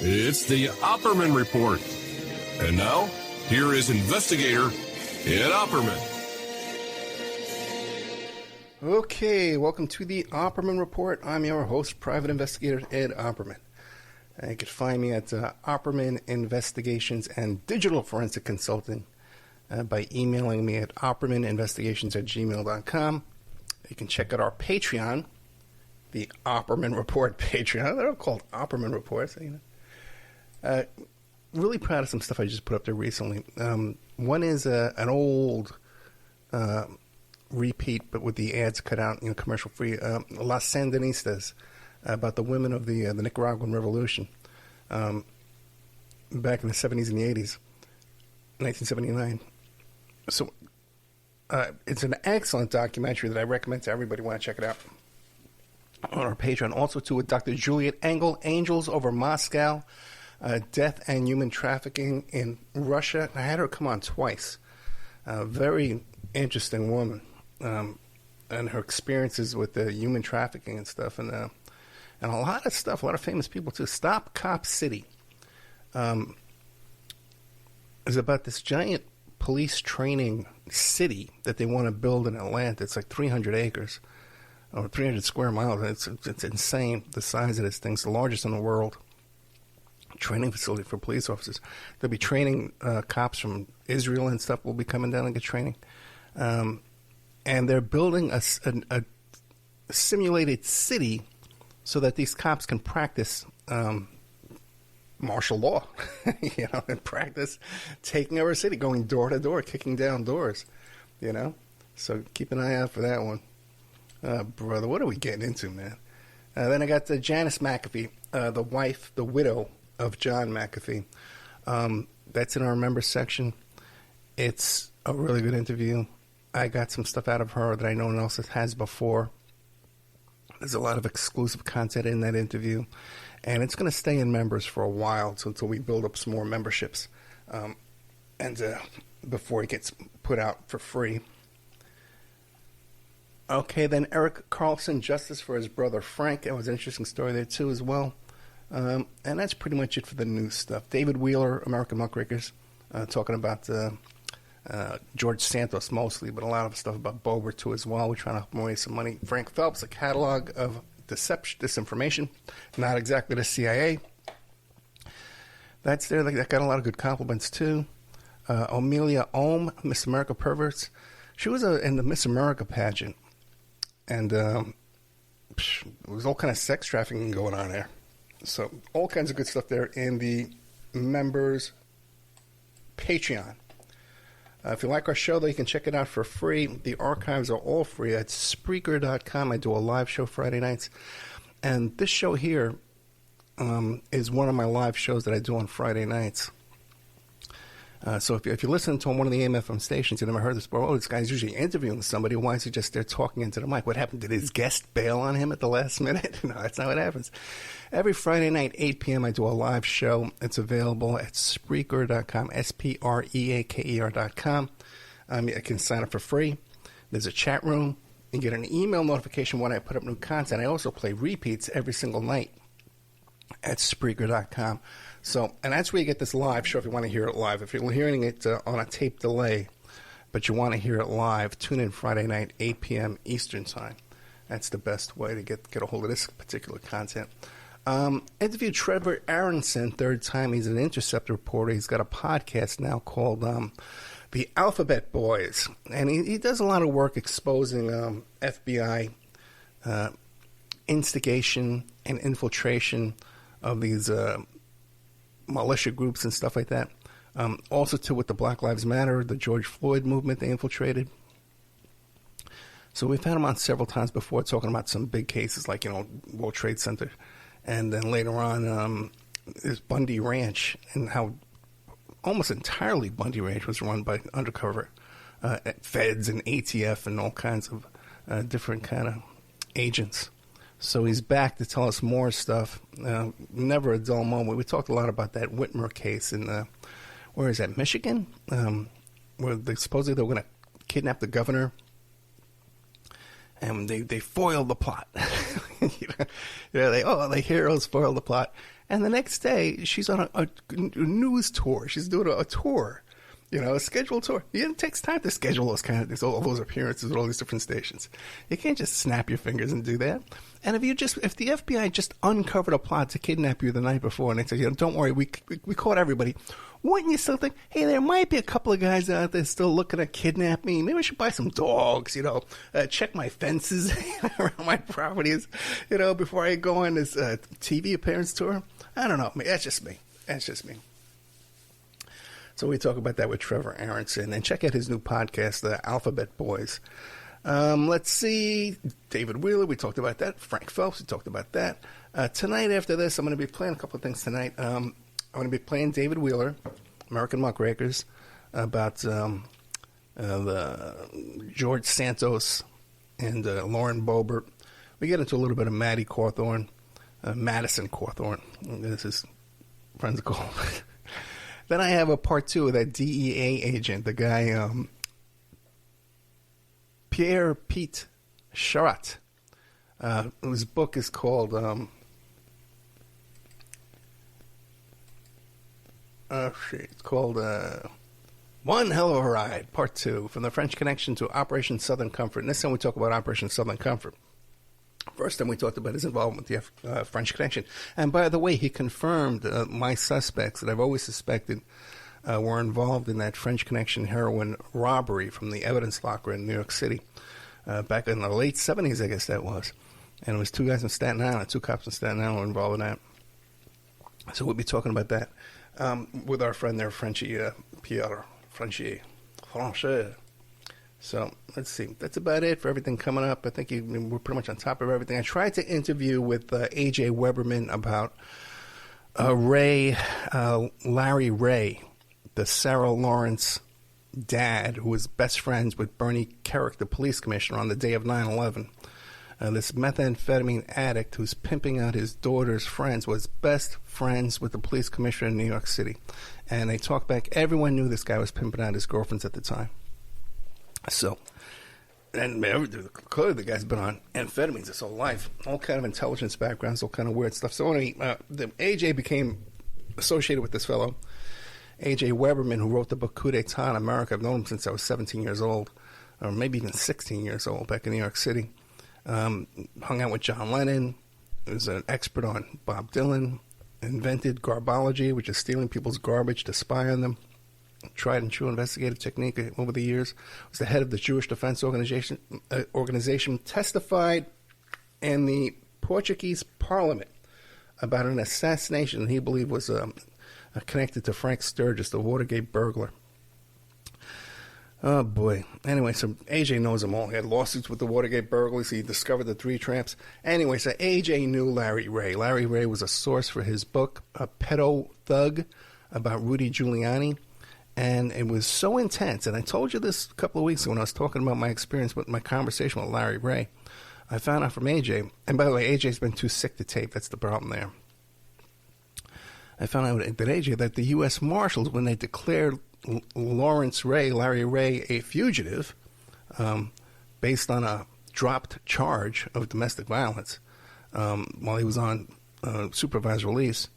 It's the Opperman Report. And now, here is investigator Ed Opperman. Okay, welcome to the Opperman Report. I'm your host, Private Investigator Ed Opperman. You can find me at Opperman Investigations and Digital Forensic Consulting by emailing me at oppermaninvestigations@gmail.com. You can check out our Patreon, the Opperman Report Patreon. They're all called Opperman Reports. You know. Really proud of some stuff I just put up there recently. One is an old repeat, but with the ads cut out, commercial free. Las Sandinistas, about the women of the Nicaraguan Revolution, back in the 70s and the 80s, 1979. So it's an excellent documentary that I recommend to everybody. Want to check it out on our Patreon. Also to with Dr. Juliet Engel, Angels Over Moscow, Death and Human Trafficking in Russia. I had her come on twice. Very interesting woman, and her experiences with the human trafficking and stuff, and a lot of stuff, a lot of famous people too. Stop Cop City is about this giant police training city that they want to build in Atlanta. It's like 300 acres or 300 square miles. It's insane, the size of this thing. It's the largest in the world. Training facility for police officers. They'll be training cops from Israel and stuff will be coming down and get training. And they're building a simulated city so that these cops can practice martial law, and practice taking over a city, going door to door, kicking down doors, So keep an eye out for that one. Brother, what are we getting into, man? Then I got Janice McAfee, the wife, the widow of John McAfee. That's in our members section. It's a really good interview. I got some stuff out of her that I know no one else has before. There's a lot of exclusive content in that interview, and it's going to stay in members for a while until we build up some more memberships, and before it gets put out for free. Okay, then Eric Carlson, justice for his brother Frank. That was an interesting story there too as well. And that's pretty much it for the news stuff. David Wheeler, American Muckrakers, talking about George Santos mostly, but a lot of stuff about Bober too as well. We're trying to help him raise some money. Frank Phelps, a catalog of disinformation, not exactly the CIA. That's there. That got a lot of good compliments too. Amelia Ohm, Miss America Perverts. She was in the Miss America pageant, and there was all kind of sex trafficking going on there. So all kinds of good stuff there in the members Patreon. If you like our show, though, you can check it out for free. The archives are all free at Spreaker.com. I do a live show Friday nights. And this show here is one of my live shows that I do on Friday nights. So if you listen to one of the AM/FM stations, you never heard this before. Oh, this guy's usually interviewing somebody. Why is he just there talking into the mic? What happened? Did his guest bail on him at the last minute? No, that's not what happens. Every Friday night, 8 p.m., I do a live show. It's available at Spreaker.com, Spreaker.com. You can sign up for free. There's a chat room. You get an email notification when I put up new content. I also play repeats every single night at Spreaker.com. So, and that's where you get this live show if you want to hear it live. If you're hearing it on a tape delay, but you want to hear it live, tune in Friday night, 8 p.m. Eastern Time. That's the best way to get a hold of this particular content. Interviewed Trevor Aronson, third time. He's an Intercept reporter. He's got a podcast now called The Alphabet Boys. And he does a lot of work exposing FBI instigation and infiltration of these militia groups and stuff like that. Also, too, with the Black Lives Matter, the George Floyd movement they infiltrated. So we've had him on several times before talking about some big cases like, World Trade Center. And then later on, is Bundy Ranch, and how almost entirely Bundy Ranch was run by undercover feds and ATF and all kinds of different kind of agents. So he's back to tell us more stuff. Never a dull moment. We talked a lot about that Whitmer case in, where is that, Michigan? Where supposedly they were going to kidnap the governor and they foiled the plot. The heroes foiled the plot. And the next day, she's on a news tour. She's doing a tour, a scheduled tour. It takes time to schedule those kind of things, all those appearances at all these different stations. You can't just snap your fingers and do that. And if the FBI just uncovered a plot to kidnap you the night before, and they said, don't worry, we caught everybody, wouldn't you still think, hey, there might be a couple of guys out there still looking to kidnap me? Maybe I should buy some dogs, check my fences around my properties, before I go on this TV appearance tour. I don't know. That's just me. So we talk about that with Trevor Aronson. And check out his new podcast, The Alphabet Boys. Let's see. David Wheeler, we talked about that. Frank Phelps, we talked about that. Tonight after this, I'm going to be playing a couple of things tonight. I'm going to be playing David Wheeler, American Muckrakers, about the George Santos and Lauren Boebert. We get into a little bit of Maddie Cawthorn. Madison Cawthorn, as his friends call him. Then I have a part 2 of that DEA agent, the guy Pierre Pete Charat, whose book is called it's called One Hell of a Ride, Part 2, From the French Connection to Operation Southern Comfort. And this time we talk about Operation Southern Comfort. First time we talked about his involvement with the French Connection. And by the way, he confirmed my suspects that I've always suspected were involved in that French Connection heroin robbery from the evidence locker in New York City back in the late 70s, I guess that was. And it was 2 guys in Staten Island, 2 cops in Staten Island were involved in that. So we'll be talking about that with our friend there, Frenchie, Pierre Frenchie. So let's see. That's about it for everything coming up. I think we're pretty much on top of everything. I tried to interview with A.J. Weberman about Larry Ray, the Sarah Lawrence dad, who was best friends with Bernie Kerik, the police commissioner, on the day of 9/11. This methamphetamine addict who's pimping out his daughter's friends was best friends with the police commissioner in New York City. And they talked back. Everyone knew this guy was pimping out his girlfriends at the time. So, and clearly the guy's been on amphetamines his whole life. All kind of intelligence backgrounds, all kind of weird stuff. So anyway, AJ became associated with this fellow, A.J. Weberman, who wrote the book Coup d'etat in America. I've known him since I was 17 years old, or maybe even 16 years old, back in New York City. Hung out with John Lennon. He was an expert on Bob Dylan. Invented garbology, which is stealing people's garbage to spy on them. Tried and true investigative technique over the years. Was the head of the Jewish Defense Organization. Testified in the Portuguese Parliament about an assassination he believed was connected to Frank Sturgis, the Watergate burglar. Oh, boy. Anyway, so AJ knows them all. He had lawsuits with the Watergate burglars. He discovered the 3 tramps. Anyway, so AJ knew Larry Ray. Larry Ray was a source for his book, A Pedo Thug, about Rudy Giuliani. And it was so intense. And I told you this a couple of weeks ago when I was talking about my experience with my conversation with Larry Ray. I found out from AJ. And by the way, AJ's been too sick to tape. That's the problem there. I found out that AJ, that the U.S. Marshals, when they declared Larry Ray, a fugitive, based on a dropped charge of domestic violence while he was on supervised release,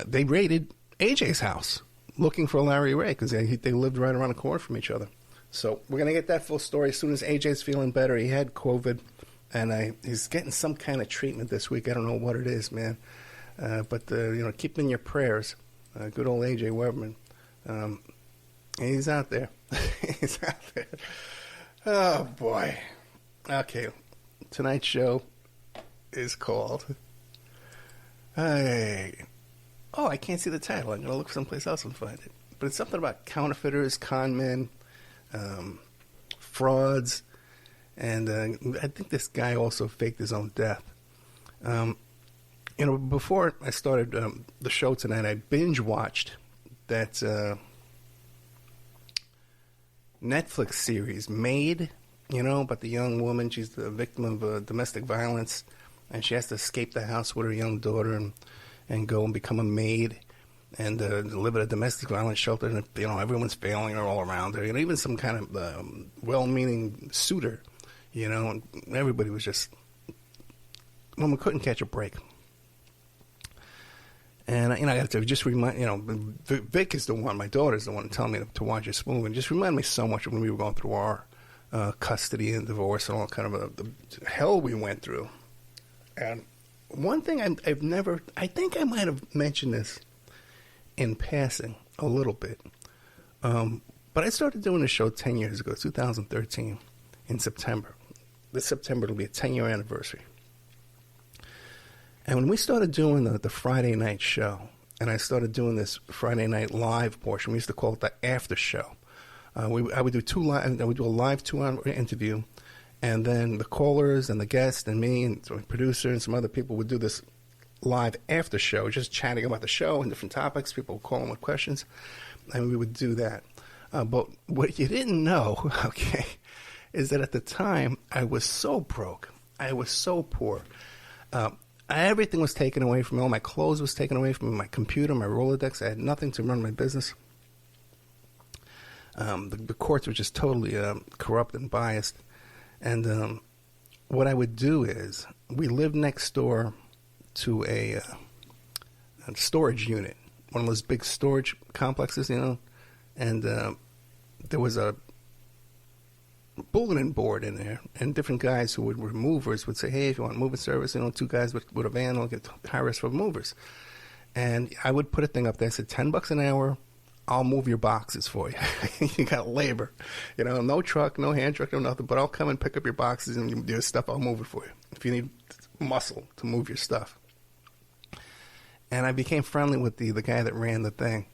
they raided AJ's house looking for Larry Ray because they lived right around the corner from each other. So we're going to get that full story as soon as AJ's feeling better. He had COVID, and he's getting some kind of treatment this week. I don't know what it is, man. But keep him in your prayers. Good old A.J. Weberman. He's out there. He's out there. Oh, boy. Okay. Tonight's show is called... I can't see the title. I'm going to look someplace else and find it. But it's something about counterfeiters, con men, frauds, and I think this guy also faked his own death. Before I started the show tonight, I binge-watched that Netflix series, Made, about the young woman. She's the victim of domestic violence, and she has to escape the house with her young daughter and go and become a maid and live at a domestic violence shelter. And, everyone's failing her all around her. Even some kind of well-meaning suitor, and everybody was just, well, we couldn't catch a break. And, I got to just remind, Vic is the one, my daughter's the one telling me to watch this movie, and just remind me so much of when we were going through our custody and divorce and all kind of the hell we went through. And one thing I've never, I think I might have mentioned this in passing a little bit, but I started doing the show 10 years ago, 2013, in September. This September it'll be a 10-year anniversary. And when we started doing the Friday night show, and I started doing this Friday night live portion, we used to call it the after show. I would do I would do a live 2-hour interview, and then the callers and the guests and me and the producer and some other people would do this live after show, just chatting about the show and different topics. People would call in with questions, and we would do that. But what you didn't know, okay, is that at the time I was so broke. I was so poor. Everything was taken away from me. All my clothes was taken away from me. My computer, my Rolodex. I had nothing to run my business. The courts were just totally corrupt and biased. And what I would do is, we lived next door to a storage unit, one of those big storage complexes, and there was a bulletin board in there, and different guys who were movers would say, hey, if you want moving service, 2 guys with a van will get hire us for movers. And I would put a thing up there, I said, $10 an hour, I'll move your boxes for you. You got labor, no truck, no hand truck, no nothing, but I'll come and pick up your boxes and your stuff, I'll move it for you if you need muscle to move your stuff. And I became friendly with the guy that ran the thing.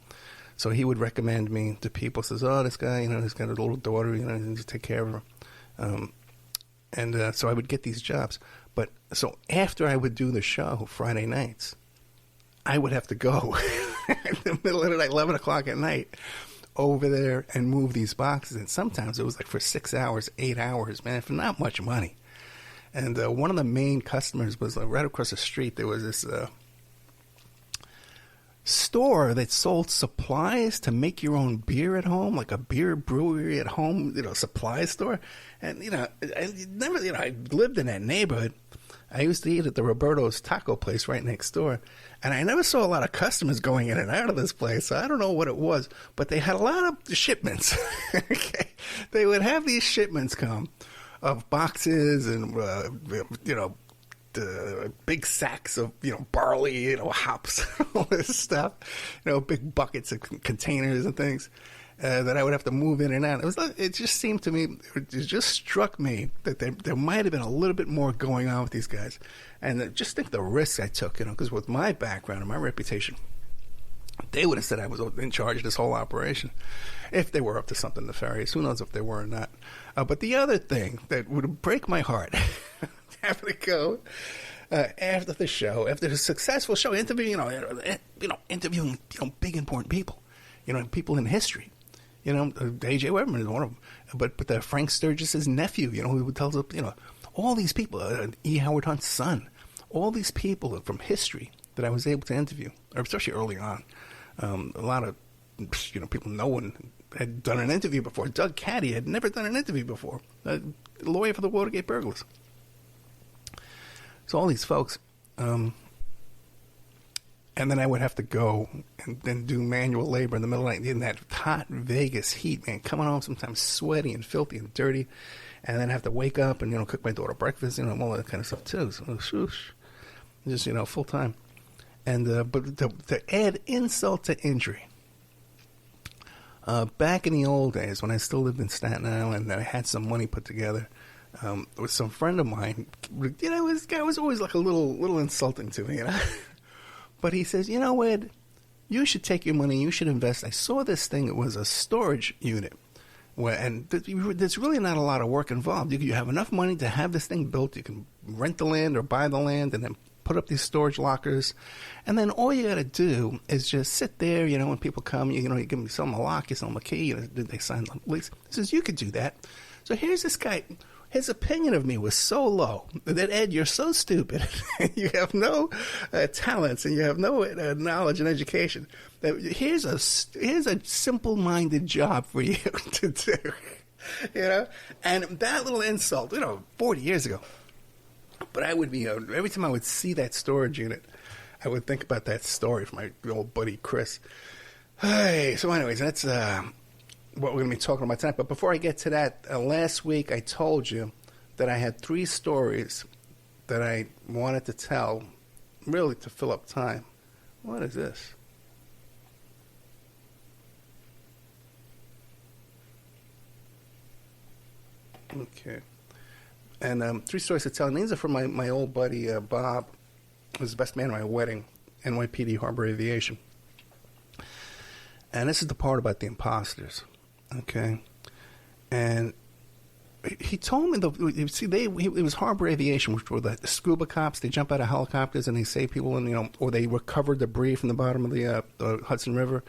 So he would recommend me to people. Says, oh, this guy, he's got a little daughter, you need to take care of her. And so I would get these jobs. But so after I would do the show Friday nights, I would have to go in the middle of the night, 11 o'clock at night, over there and move these boxes. And sometimes it was like for 6 hours, 8 hours, man, for not much money. And one of the main customers was right across the street. There was this store that sold supplies to make your own beer at home, like a beer brewery at home, supply store. And, I lived in that neighborhood. I used to eat at the Roberto's taco place right next door. And I never saw a lot of customers going in and out of this place. So I don't know what it was, but they had a lot of shipments. Okay. They would have these shipments come of boxes and, the big sacks of, barley, hops, all this stuff, big buckets of containers and things that I would have to move in and out. It just seemed to me, it just struck me that there might have been a little bit more going on with these guys. And just think the risks I took, because with my background and my reputation, they would have said I was in charge of this whole operation if they were up to something nefarious. Who knows if they were or not. But the other thing that would break my heart, having to go after the show, after a successful show, interviewing big important people, people in history. A.J. Opperman is one of them, but the Frank Sturgis's nephew, who tells us, all these people, E. Howard Hunt's son, all these people from history that I was able to interview, especially early on. A lot of, people no one had done an interview before. Doug Caddy had never done an interview before. A lawyer for the Watergate burglars. So all these folks, and then I would have to go and then do manual labor in the middle of the night in that hot Vegas heat, man, coming home sometimes sweaty and filthy and dirty, and then have to wake up and, cook my daughter breakfast, all that kind of stuff too. So, just, full time. And, but to add insult to injury, back in the old days when I still lived in Staten Island and I had some money put together, with some friend of mine, this guy was always like a little insulting to me, But he says, Ed, you should take your money, you should invest. I saw this thing, it was a storage unit, and there's really not a lot of work involved. You have enough money to have this thing built, you can rent the land or buy the land and then put up these storage lockers, and then all you got to do is just sit there, when people come, you give them some a lock, you sell them a key, they sign the lease. He says, you could do that. So here's this guy. His opinion of me was so low that, Ed, you're so stupid. You have no talents and you have no knowledge and education. That here's a simple-minded job for you to do. You know? And that little insult, 40 years ago. But I would be, every time I would see that storage unit, I would think about that story from my old buddy Chris. Hey, so anyways, that's what we're going to be talking about tonight. But before I get to that, last week I told you that I had 3 stories that I wanted to tell, really to fill up time. What is this? Okay. And 3 stories to tell. And these are from my old buddy Bob, who was the best man at my wedding, NYPD Harbor Aviation. And this is the part about the imposters, okay? And he told me, it was Harbor Aviation, which were the scuba cops. They jump out of helicopters and they save people, and or they recover debris from the bottom of the Hudson River.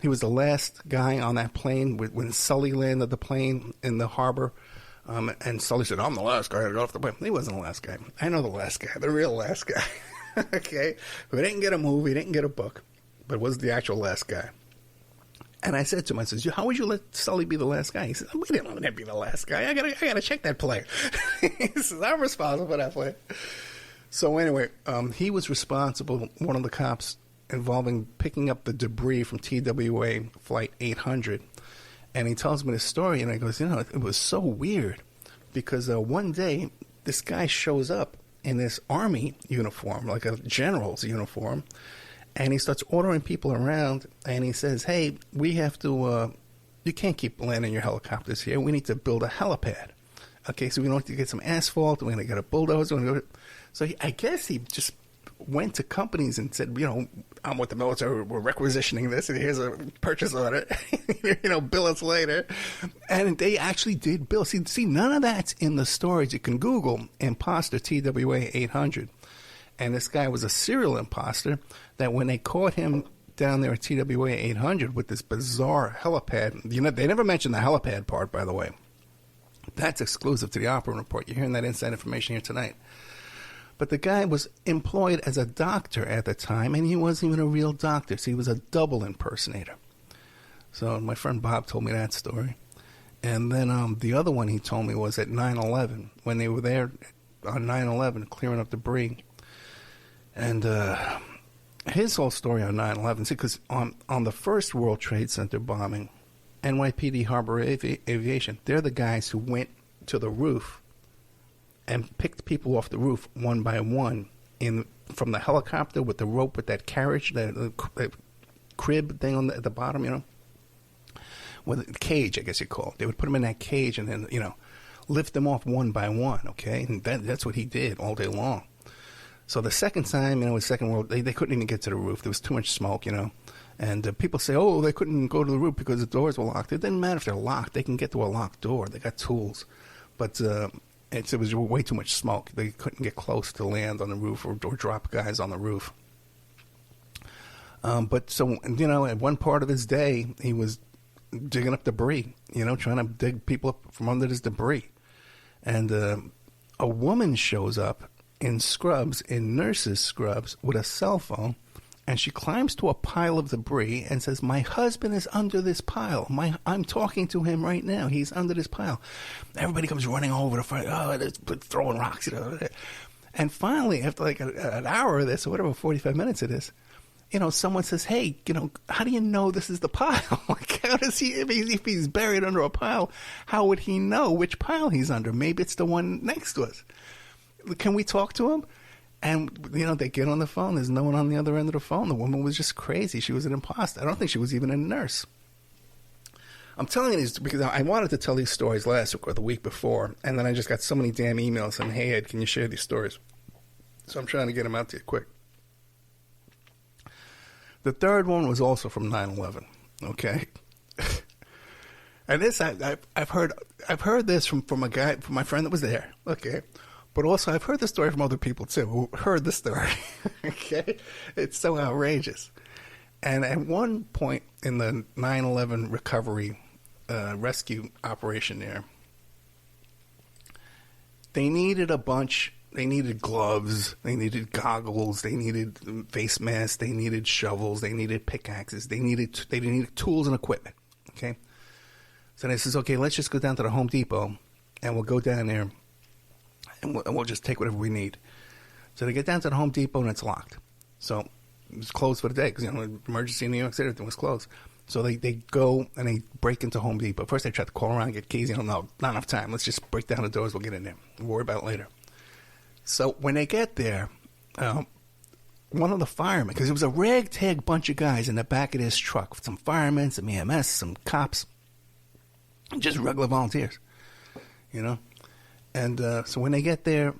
He was the last guy on that plane when Sully landed the plane in the harbor. And Sully said, "I'm the last guy to get off the plane." He wasn't the last guy. I know the last guy, the real last guy. Okay? Who didn't get a movie, didn't get a book, but was the actual last guy. And I said to him, I said, "How would you let Sully be the last guy?" He said, "We didn't let him be the last guy. I gotta check that plane." He says, "I'm responsible for that plane." So anyway, he was responsible, one of the cops, involving picking up the debris from TWA Flight 800. And he tells me this story, and I goes, it was so weird, because one day this guy shows up in this army uniform, like a general's uniform, and he starts ordering people around, and he says, "Hey, we have to, you can't keep landing your helicopters here. We need to build a helipad. Okay, so we need to get some asphalt, we're going to get a bulldozer." So I guess he just went to companies and said, "I'm with the military, we're requisitioning this, and here's a purchase order, bill us later." And they actually did bill. See, none of that's in the stories. You can Google imposter TWA 800. And this guy was a serial imposter that when they caught him down there at TWA 800 with this bizarre helipad, they never mentioned the helipad part, by the way. That's exclusive to the Opperman report. You're hearing that inside information here tonight. But the guy was employed as a doctor at the time, and he wasn't even a real doctor. So he was a double impersonator. So my friend Bob told me that story. And then the other one he told me was at 9/11, when they were there on 9/11 clearing up debris. And his whole story on 9/11, see, because on the first World Trade Center bombing, NYPD Harbor Aviation, they're the guys who went to the roof and picked people off the roof one by one from the helicopter with the rope, with that carriage, that crib thing at the bottom, with a cage, I guess you call it. They would put them in that cage and then, lift them off one by one, okay? And that's what he did all day long. So the second time, the Second World, they couldn't even get to the roof. There was too much smoke, And people say, "Oh, they couldn't go to the roof because the doors were locked." It didn't matter if they're locked. They can get to a locked door. They got tools. But it was way too much smoke. They couldn't get close to land on the roof or drop guys on the roof. But so, at one part of his day, he was digging up debris, trying to dig people up from under this debris. And a woman shows up in scrubs, in nurse's scrubs, with a cell phone, and she climbs to a pile of debris and says, "My husband is under this pile. I'm talking to him right now. He's under this pile." Everybody comes running over to find, throwing rocks, And finally, after like an hour of this, or whatever, 45 minutes of this, someone says, "Hey, how do you know this is the pile? Like, how does he, if he's buried under a pile, how would he know which pile he's under? Maybe it's the one next to us. Can we talk to him?" And, they get on the phone. There's no one on the other end of the phone. The woman was just crazy. She was an imposter. I don't think she was even a nurse. I'm telling you this because I wanted to tell these stories last week or the week before, and then I just got so many damn emails saying, "Hey, Ed, can you share these stories?" So I'm trying to get them out to you quick. The third one was also from 9/11, okay? And this, I've heard this from my friend that was there, okay? But also, I've heard the story from other people, too, who heard the story, okay? It's so outrageous. And at one point in the 9/11 recovery rescue operation there, they needed gloves, they needed goggles, they needed face masks, they needed shovels, they needed pickaxes, they needed tools and equipment, okay? So they says, okay, let's just go down to the Home Depot, and we'll go down there, and we'll just take whatever we need. So they get down to the Home Depot, and it's locked. So it's closed for the day because, emergency in New York City, everything was closed. So they go and they break into Home Depot. First they try to call around and get keys. No, not enough time. Let's just break down the doors. We'll get in there. We'll worry about it later. So when they get there, one of the firemen, because it was a ragtag bunch of guys in the back of this truck, some firemen, some EMS, some cops, just regular volunteers, And so when they get there,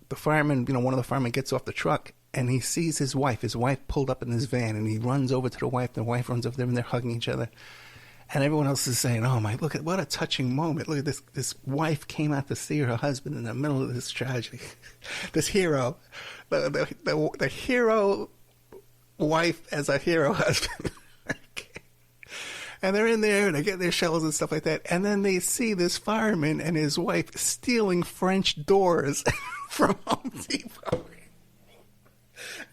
the fireman, one of the firemen gets off the truck, and he sees his wife. His wife pulled up in his van, and he runs over to the wife. The wife runs over there, and they're hugging each other. And everyone else is saying, oh, my, look at what a touching moment. Look at this. This wife came out to see her husband in the middle of this tragedy. This hero. The hero wife as a hero husband. And they're in there, and they get their shells and stuff like that. And then they see this fireman and his wife stealing French doors from Home Depot.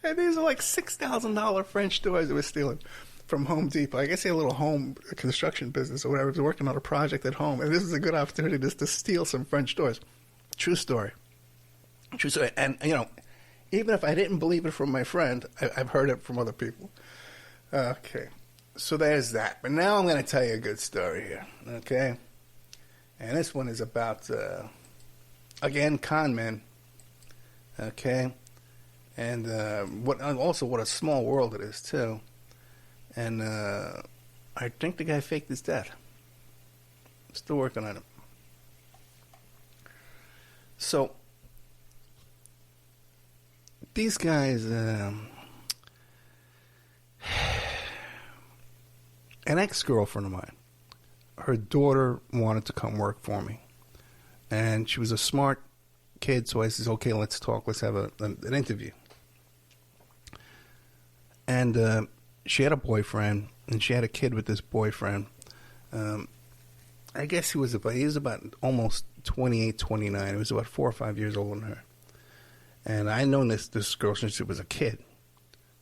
And these are like $6,000 French doors they were stealing from Home Depot. I guess he had a little home construction business or whatever. He was working on a project at home. And this is a good opportunity just to steal some French doors. True story. True story. And, even if I didn't believe it from my friend, I've heard it from other people. Okay. So there's that. But now I'm going to tell you a good story here. Okay? And this one is about, again, con men. Okay? And what a small world it is, too. And I think the guy faked his death. Still working on it. So, these guys, an ex-girlfriend of mine, her daughter wanted to come work for me. And she was a smart kid, so I says, okay, let's talk. Let's have an interview. And she had a boyfriend, and she had a kid with this boyfriend. I guess he was about almost 28, 29. He was about 4 or 5 years older than her. And I known this girl since she was a kid.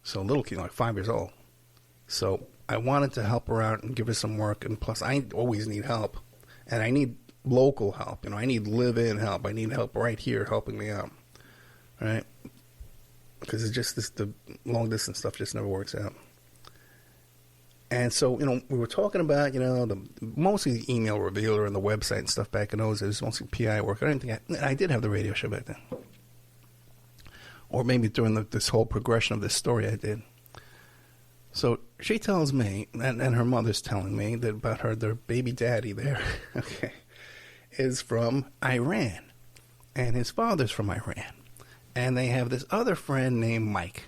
So a little kid, like 5 years old. So I wanted to help her out and give her some work. And plus, I always need help. And I need local help. I need live-in help. I need help right here helping me out. Right? Because it's just the long-distance stuff just never works out. And so, we were talking about, mostly the email revealer and the website and stuff back in those days. Mostly PI work. I did have the radio show back then. Or maybe during this whole progression of this story I did. So she tells me, and her mother's telling me that about their baby daddy there, okay, is from Iran. And his father's from Iran. And they have this other friend named Mike.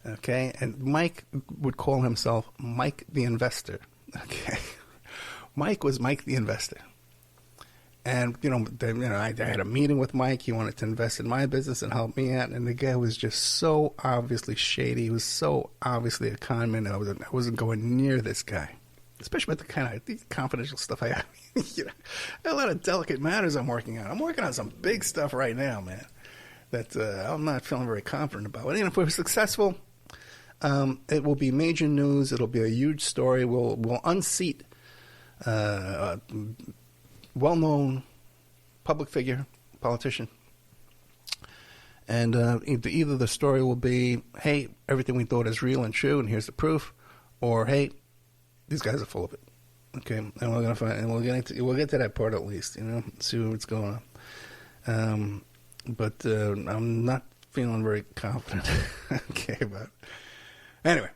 Okay? And Mike would call himself Mike the Investor. Okay? Mike was Mike the Investor. And, I had a meeting with Mike. He wanted to invest in my business and help me out. And the guy was just so obviously shady. He was so obviously a con man. I wasn't going near this guy. Especially with the kind of confidential stuff I have. A lot of delicate matters I'm working on. I'm working on some big stuff right now, man, that I'm not feeling very confident about. And if we're successful, it will be major news. It'll be a huge story. We'll unseat well-known public figure, politician. And either the story will be, hey, everything we thought is real and true, and here's the proof, or hey, these guys are full of it. Okay, and we're gonna find, and we'll get to that part at least, see what's going on. But I'm not feeling very confident. Okay, but anyway.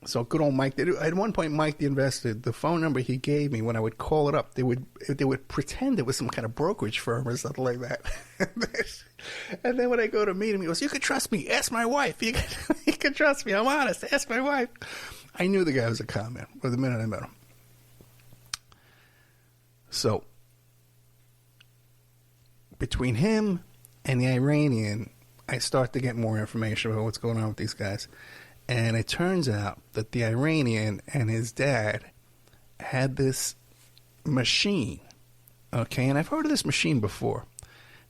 So good old Mike. At one point, Mike the Investor, the phone number he gave me, when I would call it up, they would pretend it was some kind of brokerage firm or something like that. And then when I go to meet him, he goes, "You can trust me. Ask my wife. You can trust me. I'm honest. Ask my wife." I knew the guy was a con man from the minute I met him. So between him and the Iranian, I start to get more information about what's going on with these guys. And it turns out that the Iranian and his dad had this machine, okay? And I've heard of this machine before.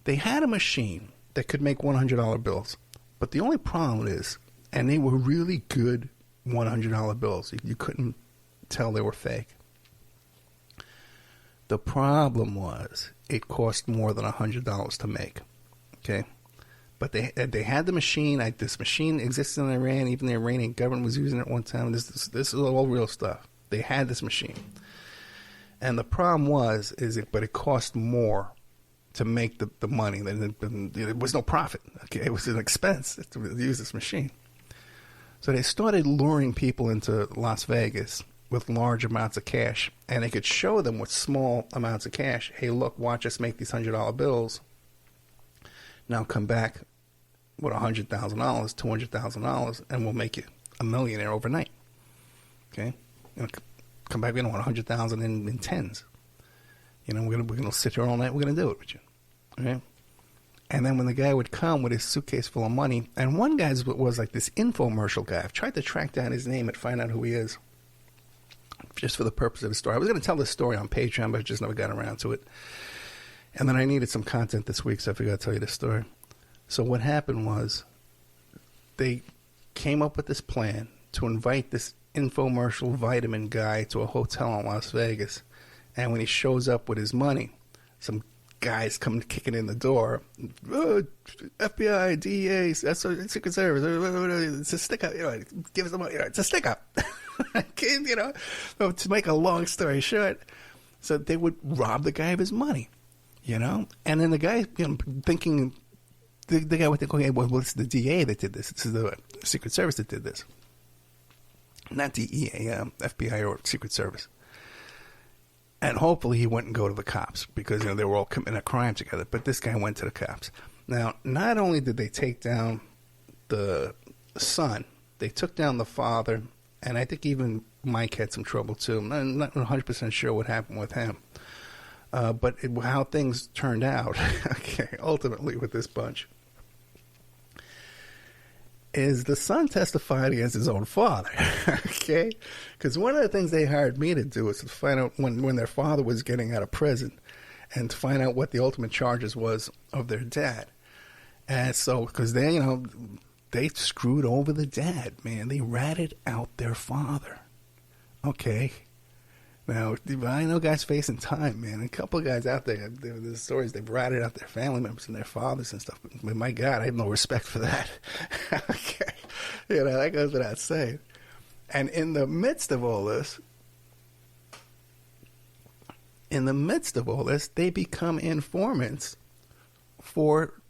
They had a machine that could make $100 bills. But the only problem is, and they were really good $100 bills. You couldn't tell they were fake. The problem was it cost more than $100 to make. Okay, but they had the machine. This machine existed in Iran. Even the Iranian government was using it one time. This is all real stuff. They had this machine, and the problem but it cost more to make the money. There was no profit. Okay, it was an expense to use this machine. So they started luring people into Las Vegas with large amounts of cash, and they could show them with small amounts of cash. Hey, look, watch us make these $100 bills. Now come back with $100,000, $200,000, and we'll make you a millionaire overnight. Okay, come back. We don't want 100,000 in tens. We're gonna sit here all night. We're gonna do it with you. Okay. And then when the guy would come with his suitcase full of money, and one guy was like this infomercial guy. I've tried to track down his name and find out who he is, just for the purpose of the story. I was going to tell this story on Patreon, but I just never got around to it. And then I needed some content this week, so I figured I'd tell you this story. So what happened was they came up with this plan to invite this infomercial vitamin guy to a hotel in Las Vegas. And when he shows up with his money, some guys come kicking in the door. FBI, DEA, Secret Service. It's a stick up. Give us the money. It's a stick up. To make a long story short, so they would rob the guy of his money, and then the guy, thinking, the guy would think, okay, well, it's the DA that did this. This is the Secret Service that did this, not DEA, FBI or Secret Service. And hopefully he wouldn't go to the cops because, they were all committing a crime together. But this guy went to the cops. Now, not only did they take down the son, they took down the father, and I think even Mike had some trouble too. I'm not 100% sure what happened with him. But how things turned out, okay, ultimately with this bunch, is the son testified against his own father, okay? Because one of the things they hired me to do was to find out when their father was getting out of prison and to find out what the ultimate charges was of their dad. And so, because they screwed over the dad, man. They ratted out their father, okay? Now, I know guys facing time, man. A couple of guys out there, there's stories they've ratted out their family members and their fathers and stuff. But my God, I have no respect for that. Okay. That goes without saying. And in the midst of all this, they become informants for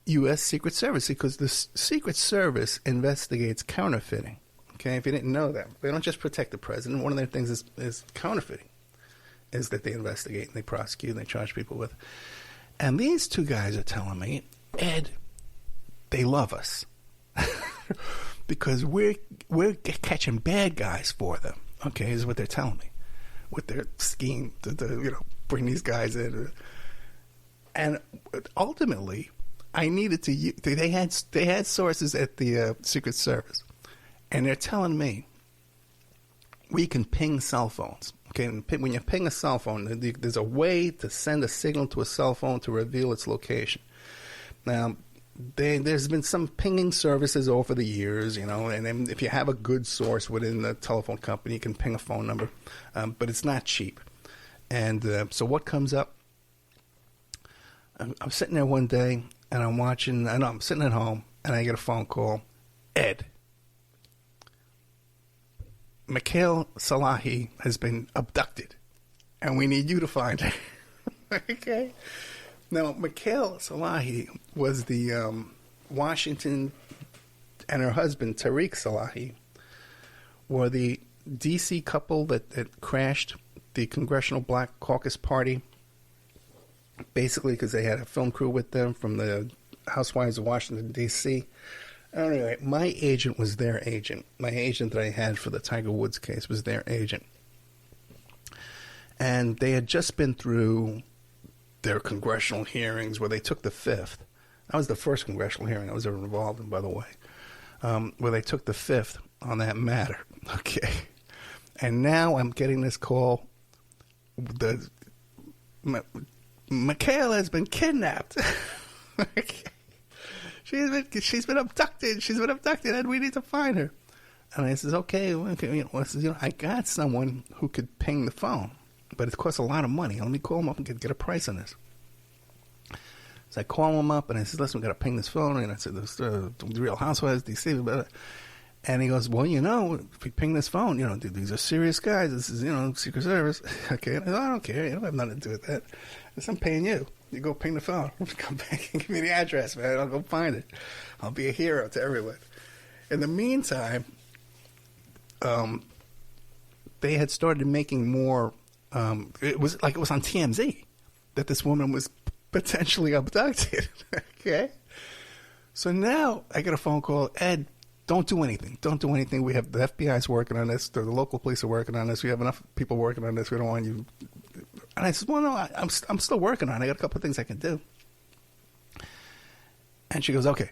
U.S. Secret Service because the Secret Service investigates counterfeiting. Okay, if you didn't know that, they don't just protect the president. One of their things is counterfeiting, is that they investigate and they prosecute and they charge people with. And these two guys are telling me, Ed, they love us because we're catching bad guys for them. Okay, is what they're telling me with their scheme to bring these guys in. And ultimately, I needed to. They had sources at the Secret Service. And they're telling me we can ping cell phones. Okay, and when you ping a cell phone, there's a way to send a signal to a cell phone to reveal its location. Now, there's been some pinging services over the years, and then if you have a good source within the telephone company, you can ping a phone number, but it's not cheap. And so what comes up? I'm sitting there one day, and I'm sitting at home, and I get a phone call. Ed, Mikhail Salahi has been abducted, and we need you to find her. Okay? Now, Mikhail Salahi was the Washington, and her husband, Tariq Salahi, were the D.C. couple that crashed the Congressional Black Caucus Party, basically because they had a film crew with them from the Housewives of Washington, D.C., Anyway, my agent was their agent. My agent that I had for the Tiger Woods case was their agent. And they had just been through their congressional hearings where they took the fifth. That was the first congressional hearing I was ever involved in, by the way, where they took the fifth on that matter. Okay. And now I'm getting this call. Michaela has been kidnapped. Okay. She's been abducted. She's been abducted, and we need to find her. And I says, okay, I got someone who could ping the phone. but it costs a lot of money. Let me call him up and get a price on this. So I call him up, and I said, listen, we got to ping this phone. And I said, the Real Housewives, DC, blah, blah. And he goes, well, if we ping this phone, dude, these are serious guys. This is, Secret Service. Okay. And I said, I don't care. I have nothing to do with that. I said, I'm paying you. You go ping the phone. Come back and give me the address, man. I'll go find it. I'll be a hero to everyone. In the meantime, they had started making more. It was on TMZ that this woman was potentially abducted. Okay. So now I get a phone call. Ed, don't do anything. Don't do anything. We have the FBI's working on this. The local police are working on this. We have enough people working on this. We don't want you. And I said, well, no, I'm still working on it. I got a couple of things I can do. And she goes, okay.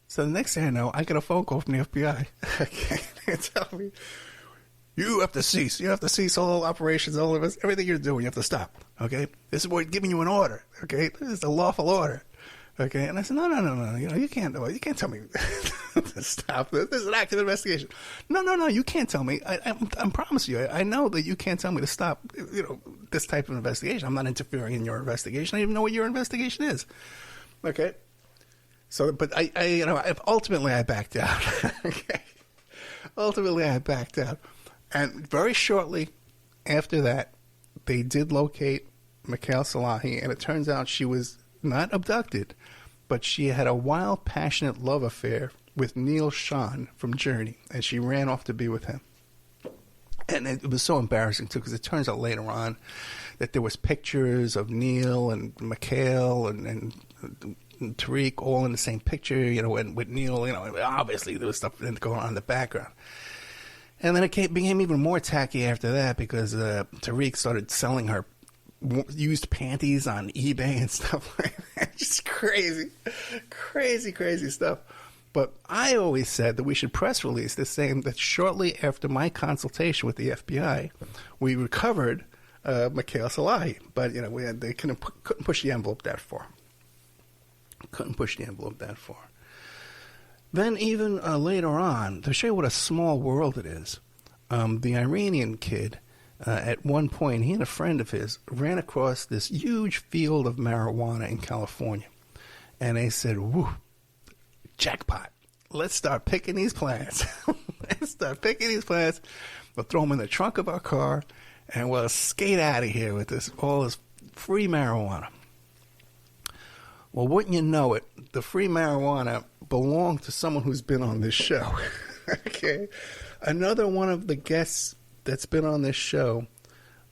So the next thing I know, I get a phone call from the FBI. Okay. They tell me, you have to cease. You have to cease all operations, all of us, everything you're doing. You have to stop. Okay. This is we're giving you an order. Okay. This is a lawful order. Okay. And I said, no. You can't do it. You can't tell me to stop this. This is an active investigation. No. You can't tell me. I promise you. I know that you can't tell me to stop, this type of investigation. I'm not interfering in your investigation. I don't even know what your investigation is. Okay. So, but ultimately I backed out. Okay. Ultimately I backed out. And very shortly after that, they did locate Mikhail Salahi, and it turns out she was not abducted, but she had a wild, passionate love affair with Neil Schon from Journey, and she ran off to be with him. And it was so embarrassing, too, because it turns out later on that there was pictures of Neil and Mikhail and Tariq all in the same picture, and with Neil, obviously there was stuff going on in the background. And then it became even more tacky after that because Tariq started selling her used panties on eBay and stuff like that. Just crazy stuff. But I always said that we should press release this, saying that shortly after my consultation with the FBI, we recovered Mikhail Salahi. But, they couldn't push the envelope that far. Then even later on, to show you what a small world it is, the Iranian kid, at one point, he and a friend of his ran across this huge field of marijuana in California. And they said, woo, jackpot. Let's start picking these plants. We'll throw them in the trunk of our car, and we'll skate out of here with all this free marijuana. Well, wouldn't you know it, the free marijuana belonged to someone who's been on this show. Okay. Another one of the guests that's been on this show,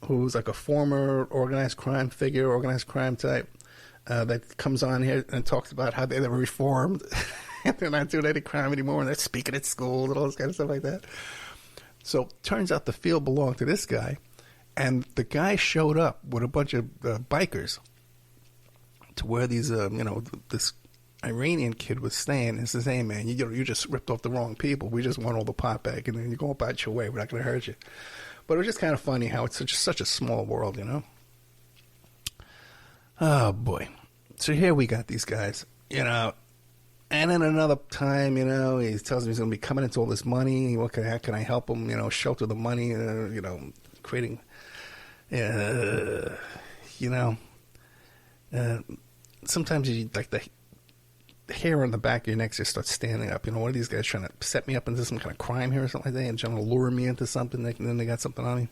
who's like a former organized crime type, that comes on here and talks about how they were reformed and they're not doing any crime anymore and they're speaking at school and all this kind of stuff like that. So turns out the field belonged to this guy, and the guy showed up with a bunch of bikers to where these, this Iranian kid was staying and says, hey, man, you just ripped off the wrong people. We just want all the pot back, and then you go about your way. We're not going to hurt you. But it was just kind of funny how it's such a small world, Oh, boy. So here we got these guys, and then another time, he tells me he's going to be coming into all this money. How can I help him, shelter the money, creating, sometimes you like the hair on the back of your neck just starts standing up. One of these guys trying to set me up into some kind of crime here or something like that and trying to lure me into something, and then they got something on me.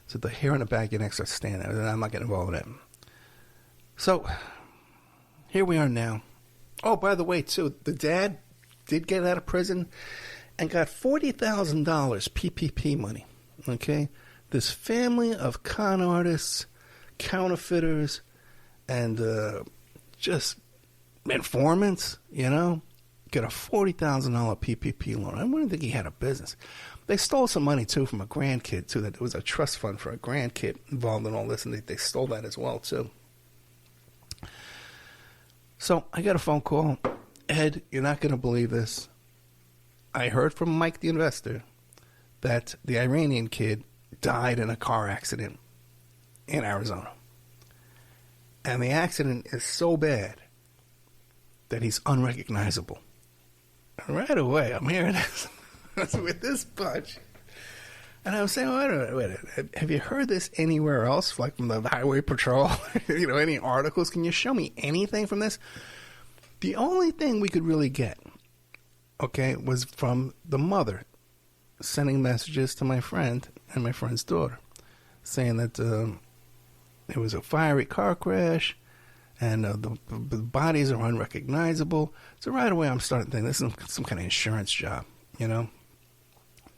So the hair on the back of your neck starts standing up, and I'm not getting involved with that. So here we are now. Oh, by the way, too, the dad did get out of prison and got $40,000 PPP money. Okay? This family of con artists, counterfeiters, and just informants, get a $40,000 PPP loan. I wouldn't think he had a business. They stole some money, too, from a grandkid, too. That there was a trust fund for a grandkid involved in all this, and they stole that as well, too. So I got a phone call. Ed, you're not going to believe this. I heard from Mike the investor that the Iranian kid died in a car accident in Arizona. And the accident is so bad that he's unrecognizable. And right away, I'm hearing this with this bunch. And I was saying, wait, have you heard this anywhere else, like from the Highway Patrol? Any articles? Can you show me anything from this? The only thing we could really get, okay, was from the mother sending messages to my friend and my friend's daughter, saying that it was a fiery car crash, and the bodies are unrecognizable. So right away, I'm starting to think this is some kind of insurance job,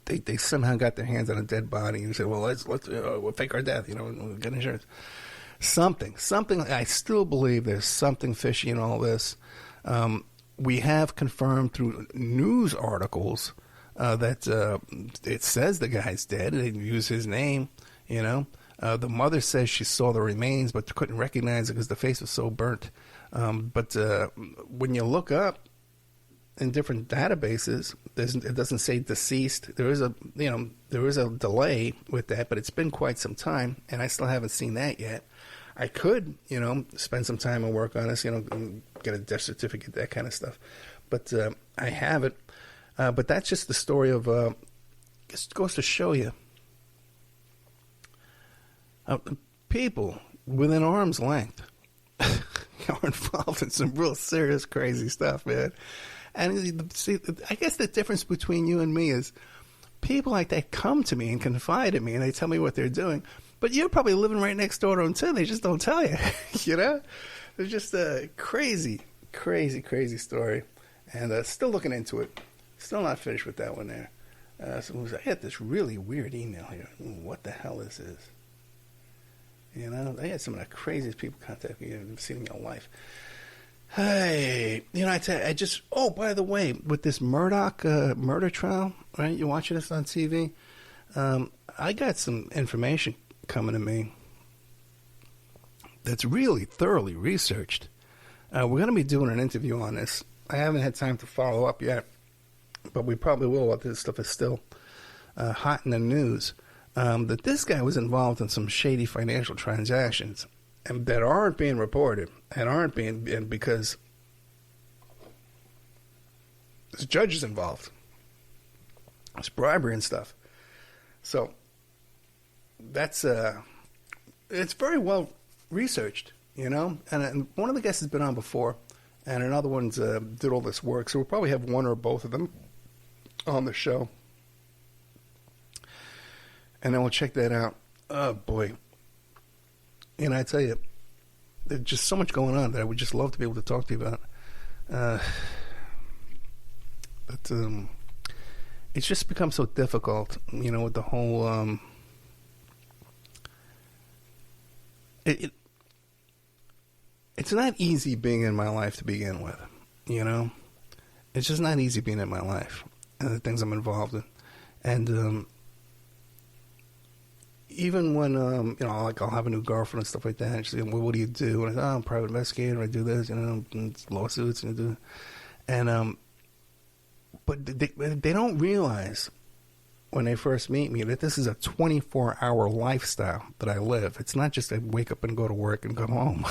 They somehow got their hands on a dead body and said, well, let's we'll fake our death, we'll get insurance. Something. I still believe there's something fishy in all this. We have confirmed through news articles that it says the guy's dead. They use his name, The mother says she saw the remains, but couldn't recognize it because the face was so burnt. But when you look up in different databases, it doesn't say deceased. There is a delay with that, but it's been quite some time, and I still haven't seen that yet. I could, spend some time and work on this, and get a death certificate, that kind of stuff. But I haven't. But that's just the story of, it goes to show you, people within arm's length are involved in some real serious, crazy stuff, man. And see, I guess the difference between you and me is people like that come to me and confide in me, and they tell me what they're doing. But you're probably living right next door to them too. They just don't tell you, It's just a crazy, crazy, crazy story. And still looking into it. Still not finished with that one there. So I had this really weird email here. What the hell this is? I had some of the craziest people contact me you've ever seen in your life. Hey, I just, by the way, with this Murdoch murder trial, right? You're watching this on TV. I got some information coming to me that's really thoroughly researched. We're going to be doing an interview on this. I haven't had time to follow up yet, but we probably will while this stuff is still hot in the news. That this guy was involved in some shady financial transactions and that aren't being reported and aren't being, and because there's judges involved. There's bribery and stuff. So that's it's very well researched, and one of the guests has been on before, and another one's did all this work. So we'll probably have one or both of them on the show, and then we'll check that out. Oh boy, I tell you, there's just so much going on that I would just love to be able to talk to you about. But it's just become so difficult, with the whole. It's not easy being in my life to begin with, It's just not easy being in my life and the things I'm involved in. And even when, I'll have a new girlfriend and stuff like that, and she's like, well, what do you do? And I say, I'm a private investigator, I do this, and lawsuits, and I do. And, but they don't realize when they first meet me that this is a 24-hour lifestyle that I live. It's not just I wake up and go to work and come home.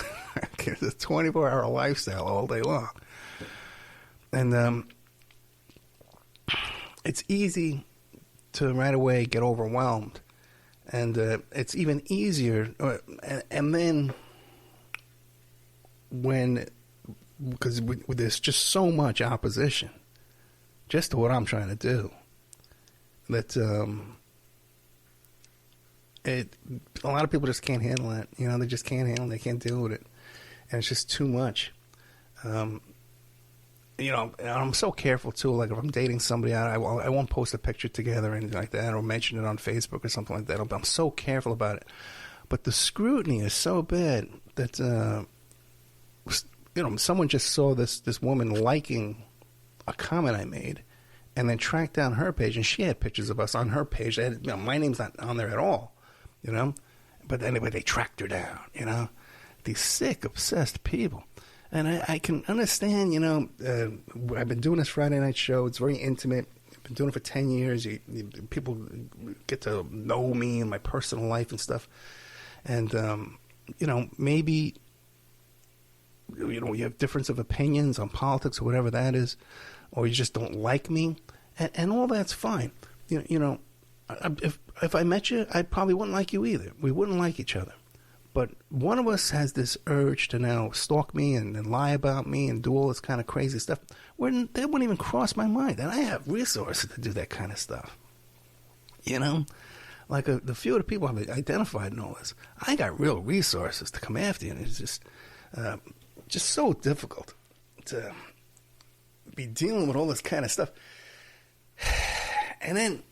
It's a 24-hour lifestyle all day long. And it's easy to right away get overwhelmed. And it's even easier. And then because there's just so much opposition just to what I'm trying to do, that a lot of people just can't handle it. They just can't handle it. They can't deal with it. And it's just too much. And I'm so careful, too. Like, if I'm dating somebody, I won't post a picture together or anything like that, or mention it on Facebook or something like that. I'm so careful about it. But the scrutiny is so bad that, someone just saw this woman liking a comment I made, and then tracked down her page, and she had pictures of us on her page. My name's not on there at all, But anyway, they tracked her down, These sick, obsessed people. And I can understand, I've been doing this Friday night show. It's very intimate. I've been doing it for 10 years. People get to know me and my personal life and stuff. And, maybe, you have difference of opinions on politics or whatever that is, or you just don't like me. And all that's fine. if I met you, I probably wouldn't like you either. We wouldn't like each other. But one of us has this urge to now stalk me and lie about me and do all this kind of crazy stuff. That wouldn't even cross my mind. And I have resources to do that kind of stuff. You know? Like the few of the people I've identified and all this, I got real resources to come after you. And it's just so difficult to be dealing with all this kind of stuff. And then,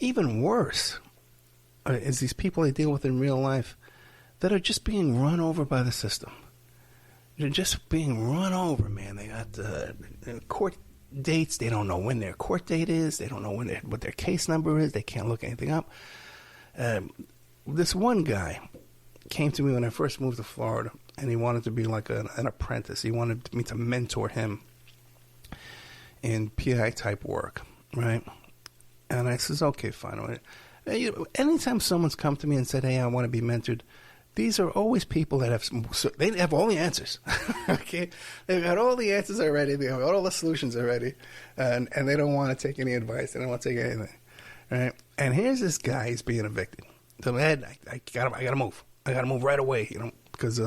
even worse, is these people I deal with in real life that are just being run over by the system. They're just being run over, man. They got court dates. They don't know when their court date is. They don't know what their case number is. They can't look anything up. This one guy came to me when I first moved to Florida, and he wanted to be like an apprentice. He wanted me to mentor him in PI type work, right? And I says, okay, fine. Anytime someone's come to me and said, hey, I want to be mentored, these are always people that have all the answers. Okay, they've got all the answers already. They have all the solutions already, and they don't want to take any advice. They don't want to take anything, right? And here's this guy. He's being evicted. So, Ed, I gotta move. I gotta move right away. You know, because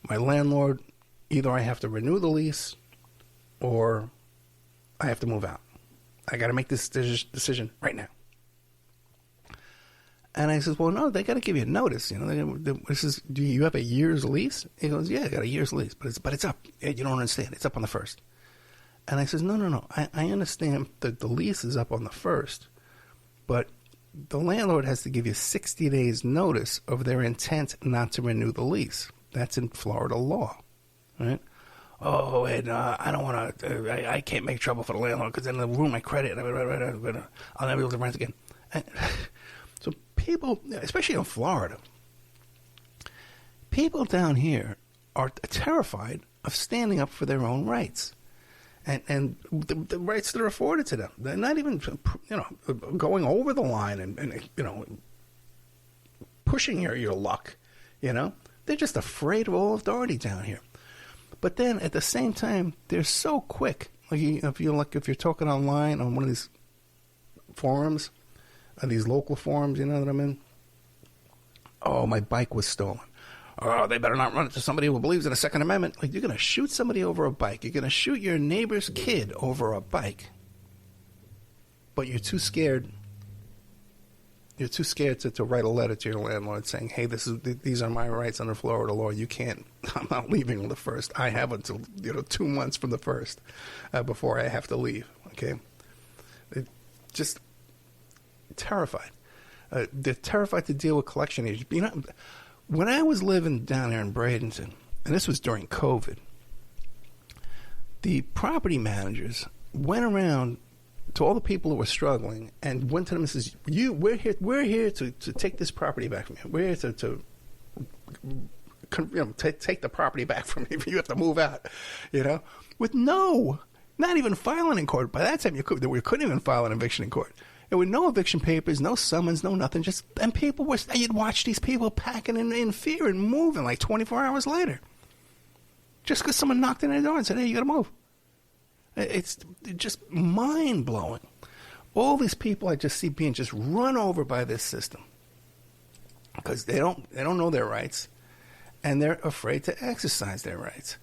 my landlord, either I have to renew the lease, or I have to move out. I got to make this decision right now. And I says, well, no, they got to give you a notice. You know, do you have a year's lease? He goes, yeah, I got a year's lease, but it's up. You don't understand. It's up on the 1st. And I says, no. I understand that the lease is up on the 1st, but the landlord has to give you 60 days notice of their intent not to renew the lease. That's in Florida law, right? Oh, and I don't want to. I can't make trouble for the landlord because then it'll ruin my credit. I'll never be able to rent again. So people, especially in Florida, people down here are terrified of standing up for their own rights, and the rights that are afforded to them. They're not even, going over the line and pushing your luck. You know, they're just afraid of all authority down here. But then at the same time, they're so quick. Like if you're talking online on one of these forums, these local forums, you know what I mean? Oh, my bike was stolen. Oh, they better not run it to somebody who believes in the Second Amendment. Like, you're going to shoot somebody over a bike. You're going to shoot your neighbor's kid over a bike. But you're too scared. You're too scared to write a letter to your landlord saying, hey, these are my rights under Florida law. You can't. I'm not leaving on the 1st. I have until 2 months from the 1st before I have to leave. Okay? Just terrified. They're terrified to deal with collection agents. You know, when I was living down there in Bradenton, and this was during COVID, the property managers went around to all the people who were struggling and went to them and says, we're here to take this property back from you. We're here to take the property back from you if you have to move out, with not even filing in court. By that time, we couldn't even file an eviction in court. There were no eviction papers, no summons, no nothing. And you'd watch these people packing in fear and moving like 24 hours later. Just because someone knocked on their door and said, hey, you got to move. It's just mind-blowing. All these people I just see being just run over by this system because they don't know their rights, and they're afraid to exercise their rights.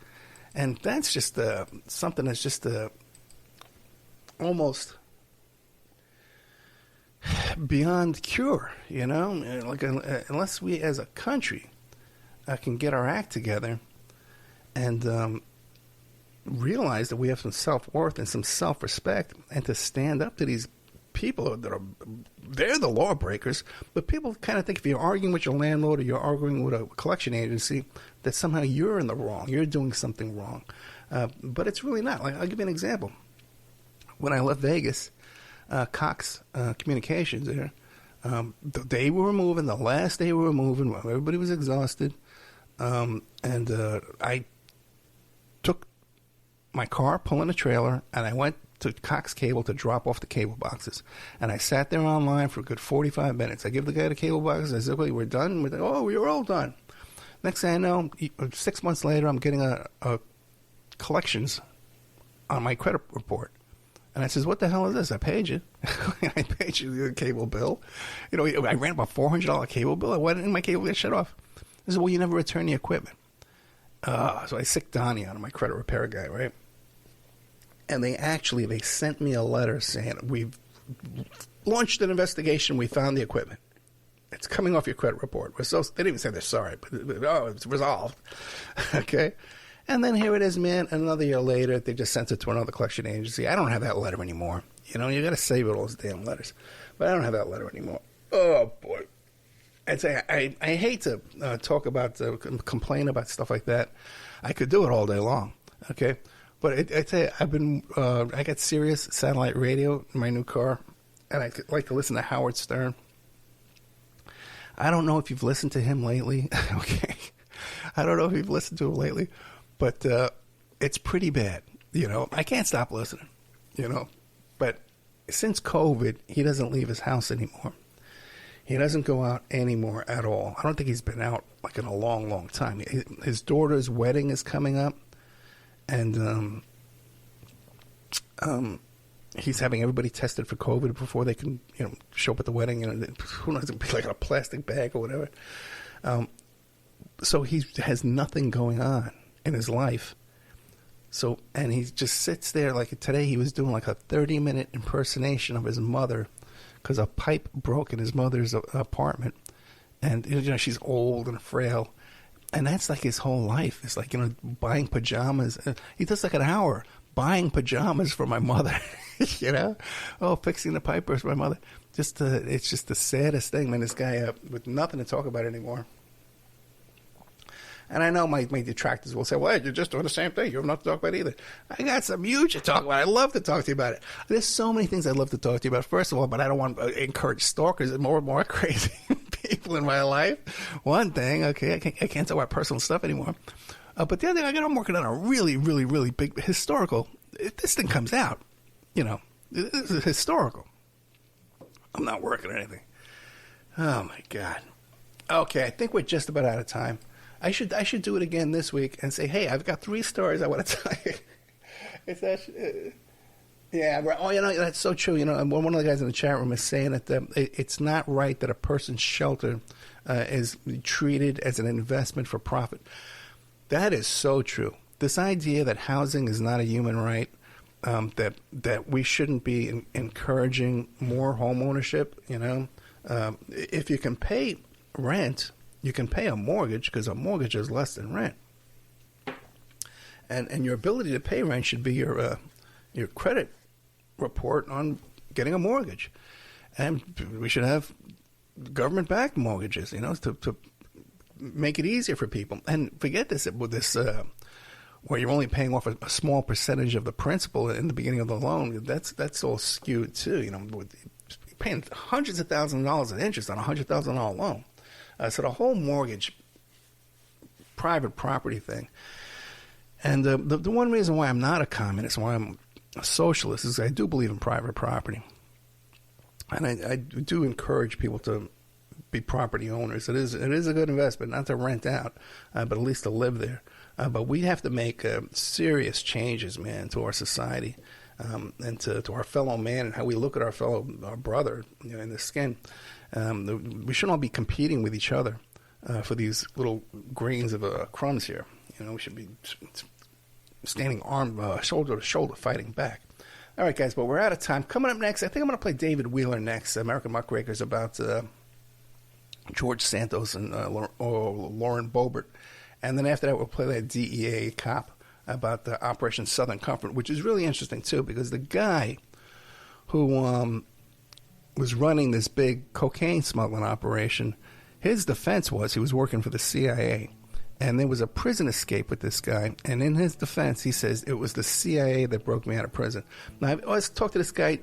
And that's just something that's just almost beyond cure, Like unless we as a country can get our act together and realize that we have some self-worth and some self-respect, and to stand up to these people they're the lawbreakers. But people kind of think if you're arguing with your landlord or you're arguing with a collection agency, that somehow you're in the wrong, you're doing something wrong. But it's really not. Like, I'll give you an example. When I left Vegas, Cox Communications there, the day we were moving, the last day we were moving, while everybody was exhausted, and I took my car, pulling a trailer, and I went to Cox Cable to drop off the cable boxes. And I sat there online for a good 45 minutes. I give the guy the cable boxes. I said, okay, we're done. We're all done. Next thing I know, 6 months later, I'm getting a collections on my credit report. And I says, what the hell is this? I paid you. I paid you the cable bill. You know, I ran up a $400 cable bill. Why didn't my cable get shut off? He said, well, you never returned the equipment. So I sicked Donnie out of my credit repair guy, right? And they sent me a letter saying, we've launched an investigation. We found the equipment. It's coming off your credit report. They didn't even say they're sorry, but it's resolved. Okay? And then here it is, man. Another year later, they just sent it to another collection agency. I don't have that letter anymore. You know, you got to save all those damn letters. But I don't have that letter anymore. Oh, boy. I'd say I hate to talk about, complain about stuff like that. I could do it all day long, okay? But I'd say I got Sirius satellite radio in my new car, and I like to listen to Howard Stern. I don't know if you've listened to him lately, okay? I don't know if you've listened to him lately, but it's pretty bad, you know? I can't stop listening, you know? But since COVID, he doesn't leave his house anymore. He doesn't go out anymore at all. I don't think he's been out like in a long, long time. His daughter's wedding is coming up, and he's having everybody tested for COVID before they can, you know, show up at the wedding. You know, who knows? It'll be like in a plastic bag or whatever. So he has nothing going on in his life. So, and he just sits there. Like today, he was doing like a 30-minute impersonation of his mother, because a pipe broke in his mother's apartment, and you know she's old and frail, and that's like his whole life. It's like, you know, buying pajamas. He does like an hour buying pajamas for my mother, you know, fixing the pipe burst for my mother. It's just the saddest thing, man. This guy with nothing to talk about anymore. And I know my detractors will say, well, hey, you're just doing the same thing. You have nothing to talk about either. I got some huge to talk about. I love to talk to you about it. There's so many things I'd love to talk to you about, first of all, but I don't want to encourage stalkers and more crazy people in my life. One thing, okay, I can't talk about personal stuff anymore. But the other thing, I'm working on a really, really, really big historical. If this thing comes out, you know, this is historical. I'm not working on anything. Oh, my God. Okay, I think we're just about out of time. I should do it again this week and say, hey, I've got 3 stories I want to tell you. It's actually, yeah. Oh, you know, that's so true. You know, one of the guys in the chat room is saying that it's not right that a person's shelter is treated as an investment for profit. That is so true. This idea that housing is not a human right, that we shouldn't be encouraging more home ownership. You know, if you can pay rent, you can pay a mortgage, because a mortgage is less than rent. And your ability to pay rent should be your credit report on getting a mortgage. And we should have government-backed mortgages, you know, to make it easier for people. And forget this, with this, where you're only paying off a small percentage of the principal in the beginning of the loan. That's all skewed too, you know, with paying hundreds of thousands of dollars in interest on a $100,000 loan. So the whole mortgage, private property thing. And the one reason why I'm not a communist, why I'm a socialist, is I do believe in private property. And I do encourage people to be property owners. It is a good investment, not to rent out, but at least to live there. But we have to make serious changes, man, to our society, and to our fellow man, and how we look at our brother, you know, in the skin. We shouldn't all be competing with each other for these little grains of crumbs here. You know, we should be standing shoulder to shoulder, fighting back. All right, guys, but we're out of time. Coming up next, I think I'm going to play David Wheeler next. American Muckrakers, about George Santos and Lauren Boebert. And then after that, we'll play that DEA cop about the Operation Southern Comfort, which is really interesting, too, because the guy who was running this big cocaine smuggling operation, his defense was he was working for the CIA. And there was a prison escape with this guy. And in his defense, he says, it was the CIA that broke me out of prison. Now, I've always talked to this guy,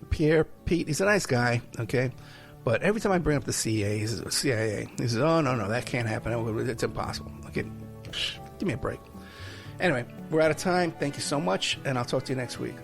Pete. He's a nice guy, okay? But every time I bring up the CIA, he says, oh, no, that can't happen. It's impossible. Okay, give me a break. Anyway, we're out of time. Thank you so much, and I'll talk to you next week.